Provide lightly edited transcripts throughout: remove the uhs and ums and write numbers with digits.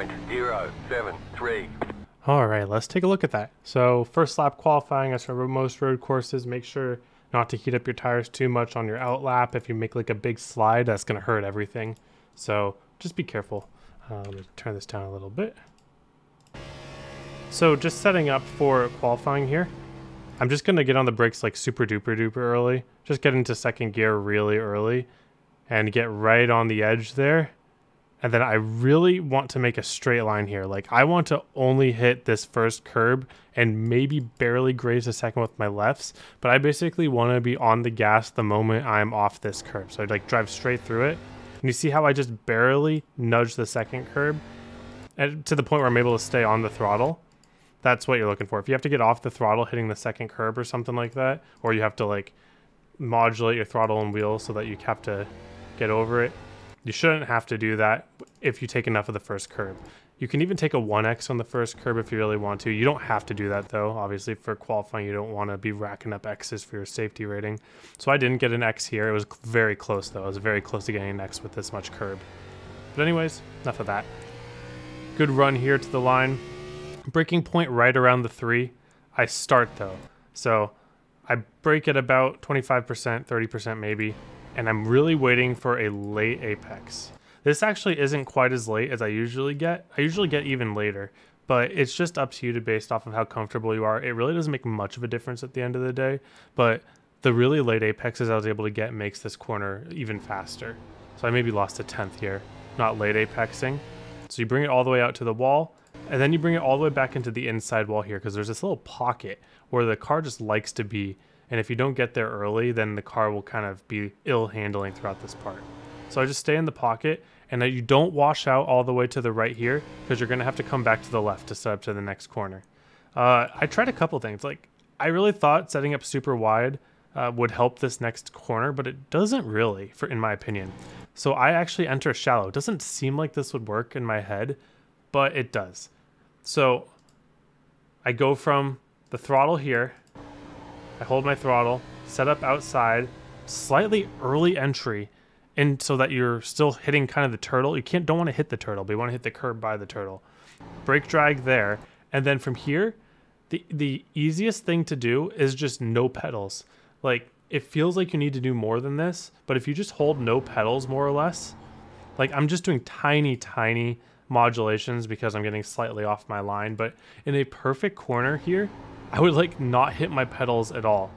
0.073. All right, let's take a look at that. So first lap qualifying, as for most road courses, make sure not to heat up your tires too much on your out lap. If you make like a big slide, that's going to hurt everything. So just be careful. Let me turn this down a little bit. So just setting up for qualifying here, I'm just going to get on the brakes like super duper early. Just get into second gear really early and get right on the edge there. And then I really want to make a straight line here. Like I want to only hit this first curb and maybe barely graze the second with my lefts. But I basically want to be on the gas the moment I'm off this curb. So I'd like drive straight through it. And you see how I just barely nudge the second curb and to the point where I'm able to stay on the throttle. That's what you're looking for. If you have to get off the throttle hitting the second curb or something like that, or you have to like modulate your throttle and wheel so that you have to get over it, you shouldn't have to do that if you take enough of the first curb. You can even take a 1x on the first curb if you really want to. You don't have to do that though. Obviously for qualifying, you don't want to be racking up X's for your safety rating. So I didn't get an X here. It was very close though. I was very close to getting an X with this much curb. But anyways, enough of that. Good run here to the line. Braking point right around the 3. I start though. So I brake at about 25%, 30% maybe. And I'm really waiting for a late apex. This actually isn't quite as late as I usually get. I usually get even later, but it's just up to you to based off of how comfortable you are. It really doesn't make much of a difference at the end of the day, but the really late apexes I was able to get makes this corner even faster. So I maybe lost a 10th here, not late apexing. So you bring it all the way out to the wall, and then you bring it all the way back into the inside wall here because there's this little pocket where the car just likes to be. And if you don't get there early, then the car will kind of be ill handling throughout this part. So I just stay in the pocket and that you don't wash out all the way to the right here because you're going to have to come back to the left to set up to the next corner. I tried a couple things. Like I really thought setting up super wide would help this next corner, but it doesn't really, in my opinion. So I actually enter shallow. It doesn't seem like this would work in my head, but it does. So I go from the throttle here. I hold my throttle, set up outside, slightly early entry, and so that you're still hitting kind of the turtle. You don't want to hit the turtle, but you want to hit the curb by the turtle. Brake drag there, and then from here, the easiest thing to do is just no pedals. Like it feels like you need to do more than this, but if you just hold no pedals more or less, like I'm just doing tiny modulations because I'm getting slightly off my line, but in a perfect corner here, I would like not hit my pedals at all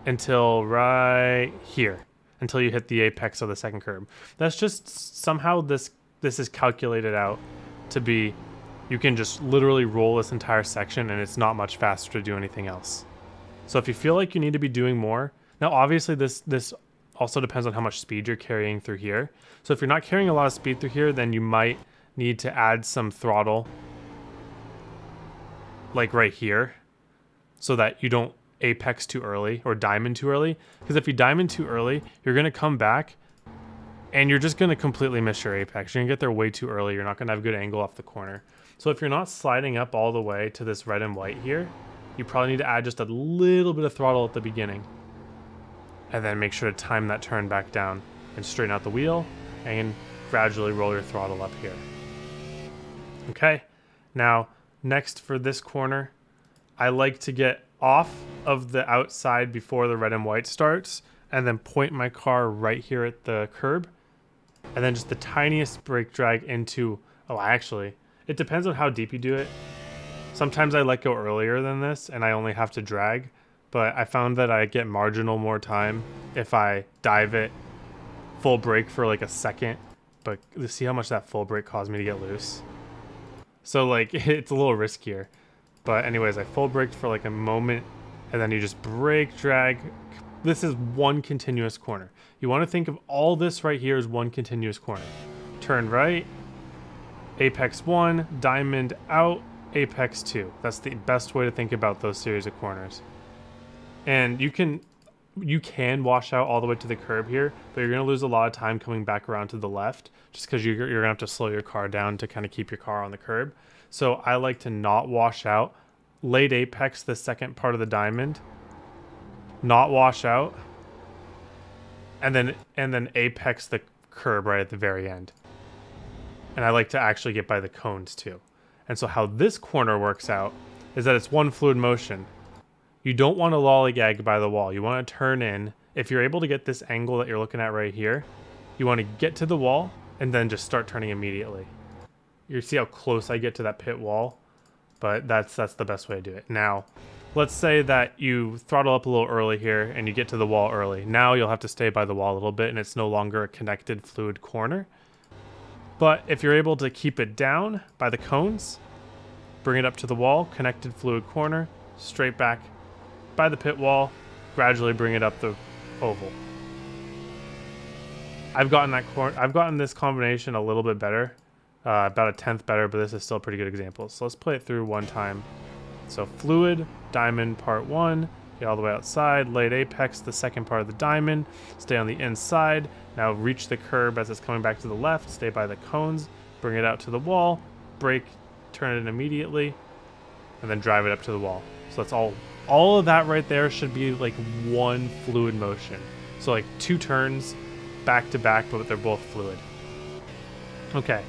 until right here, until you hit the apex of the second curb. That's just somehow this is calculated out to be, you can just literally roll this entire section and it's not much faster to do anything else. So if you feel like you need to be doing more, now obviously this also depends on how much speed you're carrying through here. So if you're not carrying a lot of speed through here, then you might need to add some throttle like right here, so that you don't apex too early or diamond too early. Because if you diamond too early, you're going to come back and you're just going to completely miss your apex. You're going to get there way too early. You're not going to have a good angle off the corner. So if you're not sliding up all the way to this red and white here, you probably need to add just a little bit of throttle at the beginning. And then make sure to time that turn back down and straighten out the wheel and gradually roll your throttle up here. Okay, now next for this corner, I like to get off of the outside before the red and white starts and then point my car right here at the curb and then just the tiniest brake drag into, it depends on how deep you do it. Sometimes I let go earlier than this and I only have to drag, but I found that I get marginal more time if I dive it full brake for like a second, but see how much that full brake caused me to get loose? So like it's a little riskier. But anyways, I full braked for like a moment and then you just brake drag. This is one continuous corner. You want to think of all this right here as one continuous corner. Turn right, apex 1, diamond out, apex 2. That's the best way to think about those series of corners. And you can wash out all the way to the curb here, but you're going to lose a lot of time coming back around to the left just because you're going to have to slow your car down to kind of keep your car on the curb. So I like to not wash out, late apex the second part of the diamond, not wash out, and then apex the curb right at the very end. And I like to actually get by the cones too. And so how this corner works out is that it's one fluid motion. You don't want to lollygag by the wall. You want to turn in. If you're able to get this angle that you're looking at right here, you want to get to the wall and then just start turning immediately. You see how close I get to that pit wall? But that's the best way to do it. Now, let's say that you throttle up a little early here and you get to the wall early. Now you'll have to stay by the wall a little bit and it's no longer a connected fluid corner. But if you're able to keep it down by the cones, bring it up to the wall, connected fluid corner, straight back by the pit wall, gradually bring it up the oval. I've gotten this combination a little bit better, about a tenth better, but this is still a pretty good example. So let's play it through one time. So fluid, diamond part 1, get all the way outside, late apex, the second part of the diamond, stay on the inside, now reach the curb as it's coming back to the left, stay by the cones, bring it out to the wall, brake, turn it immediately, and then drive it up to the wall. So that's all of that right there should be like one fluid motion. So like 2 turns back to back, but they're both fluid. Okay,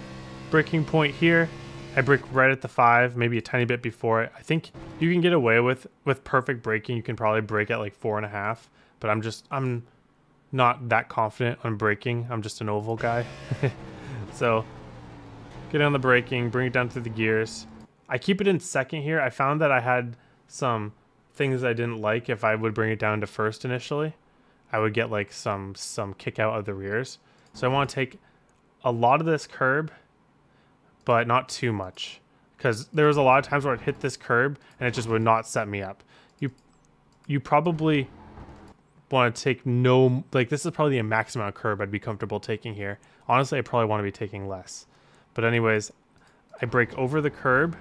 braking point here. I brake right at the 5, maybe a tiny bit before it. I think you can get away with perfect braking. You can probably brake at like 4.5, but I'm not that confident on braking. I'm just an oval guy. So get on the braking, bring it down through the gears. I keep it in second here. I found that I had some things I didn't like if I would bring it down to first initially. I would get like some kick out of the rears. So I want to take a lot of this curb, but not too much, because there was a lot of times where I'd hit this curb and it just would not set me up. You probably want to take this is probably the max amount of curb I'd be comfortable taking here. Honestly, I probably want to be taking less. But anyways, I brake over the curb,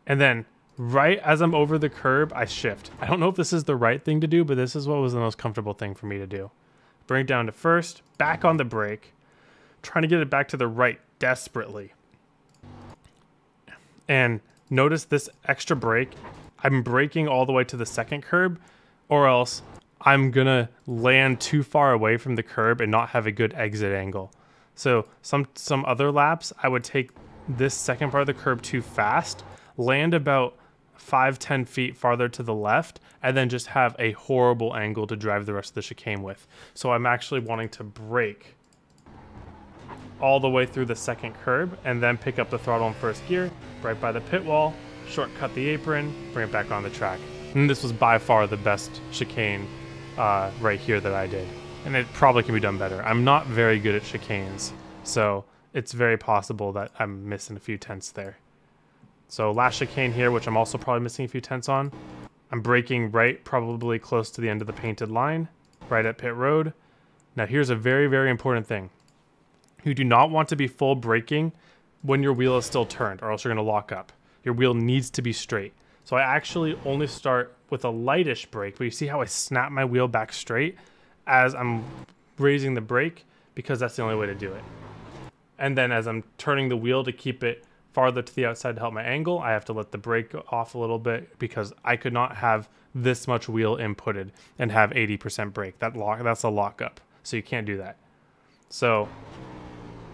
and then right as I'm over the curb, I shift. I don't know if this is the right thing to do, but this is what was the most comfortable thing for me to do. Bring it down to first, back on the brake, trying to get it back to the right desperately. And notice this extra brake, I'm braking all the way to the second curb, or else I'm gonna land too far away from the curb and not have a good exit angle. So some other laps, I would take this second part of the curb too fast, land about 5-10 feet farther to the left, and then just have a horrible angle to drive the rest of the chicane with. So I'm actually wanting to brake all the way through the second curb and then pick up the throttle in first gear, right by the pit wall, shortcut the apron, bring it back on the track. And this was by far the best chicane right here that I did. And it probably can be done better. I'm not very good at chicanes, so it's very possible that I'm missing a few tenths there. So last chicane here, which I'm also probably missing a few tenths on. I'm braking right, probably close to the end of the painted line, right at pit road. Now here's a very, very important thing. You do not want to be full braking when your wheel is still turned, or else you're going to lock up. Your wheel needs to be straight. So I actually only start with a lightish brake, but you see how I snap my wheel back straight as I'm raising the brake, because that's the only way to do it. And then as I'm turning the wheel to keep it farther to the outside to help my angle, I have to let the brake off a little bit, because I could not have this much wheel inputted and have 80% brake. That's a lockup, so you can't do that. So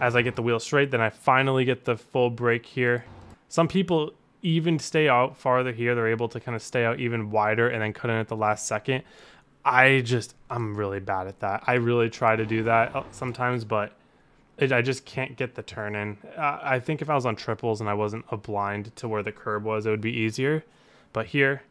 as I get the wheel straight, then I finally get the full brake here. Some people even stay out farther here. They're able to kind of stay out even wider and then cut in at the last second. I'm really bad at that. I really try to do that sometimes, but I just can't get the turn in. I think if I was on triples and I wasn't a blind to where the curb was, it would be easier. But here,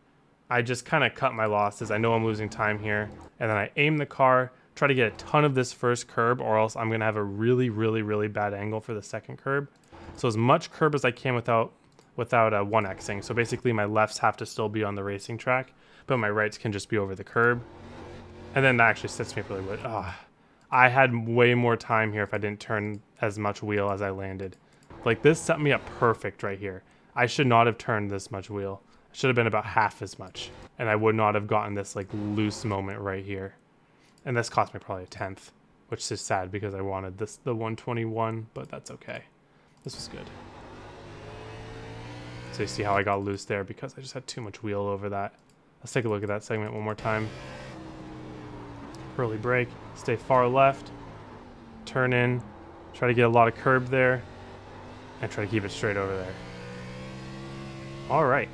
I just kind of cut my losses. I know I'm losing time here. And then I aim the car, try to get a ton of this first curb, or else I'm going to have a really, really, really bad angle for the second curb. So as much curb as I can without 1Xing. So basically my lefts have to still be on the racing track, but my rights can just be over the curb. And then that actually sets me up really good. I had way more time here if I didn't turn as much wheel as I landed. Like, this set me up perfect right here. I should not have turned this much wheel. It should have been about half as much, and I would not have gotten this like loose moment right here. And this cost me probably a tenth, which is sad because I wanted the 121, but that's okay. This was good. So you see how I got loose there because I just had too much wheel over that. Let's take a look at that segment one more time. Early brake, stay far left, turn in, try to get a lot of curb there. and try to keep it straight over there. All right.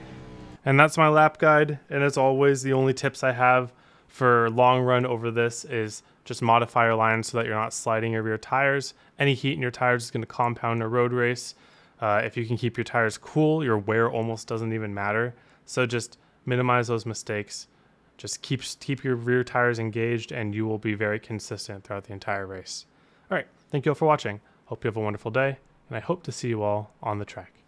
And that's my lap guide. And as always, the only tips I have for long run over this is just modify your line so that you're not sliding your rear tires. Any heat in your tires is going to compound a road race. If you can keep your tires cool, your wear almost doesn't even matter. So just minimize those mistakes. Just keep your rear tires engaged and you will be very consistent throughout the entire race. All right. Thank you all for watching. Hope you have a wonderful day, and I hope to see you all on the track.